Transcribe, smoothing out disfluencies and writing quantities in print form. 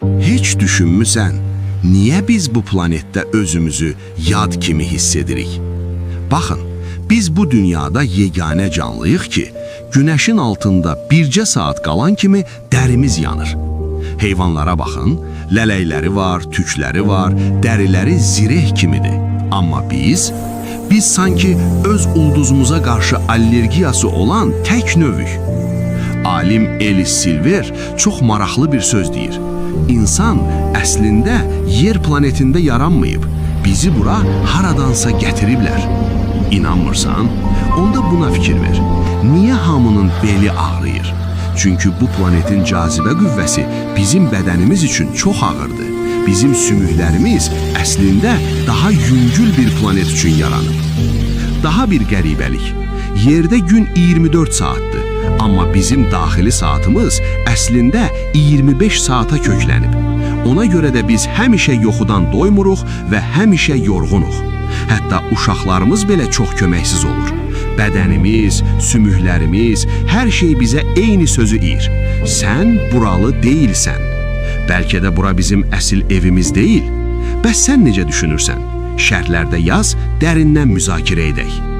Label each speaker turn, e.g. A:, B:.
A: Heç düşünmüsən, niyə biz bu planetdə özümüzü yad kimi hiss edirik? Baxın, biz bu dünyada yeganə canlıyıq ki, günəşin altında bircə saat qalan kimi dərimiz yanır. Heyvanlara baxın, lələkləri var, tükləri var, dəriləri zireh kimidir. Amma biz sanki öz ulduzumuza qarşı allergiyası olan tək növük. Alim Ellis Silver çox maraqlı bir söz deyir. İnsan əslində yer planetində yaranmayıb, bizi bura haradansa gətiriblər. İnanmırsan? Onda buna fikir ver. Niyə hamının beli ağrıyır? Çünki bu planetin cazibə qüvvəsi bizim bədənimiz üçün çox ağırdır. Bizim sümüklərimiz əslində daha yüngül bir planet üçün yaranıb. Daha bir qəribəlik. Yerdə gün 24 saatdır, amma bizim daxili saatımız əslində 25 saata köklənib. Ona görə də biz həmişə yuxudan doymuruq və həmişə yorğunuq. Hətta uşaqlarımız belə çox köməksiz olur. Bədənimiz, sümüklərimiz, hər şey bizə eyni sözü deyir. Sən buralı deyilsən. Bəlkə də bura bizim əsl evimiz deyil. Bəs sən necə düşünürsən? Şərhlərdə yaz, dərindən müzakirə edək.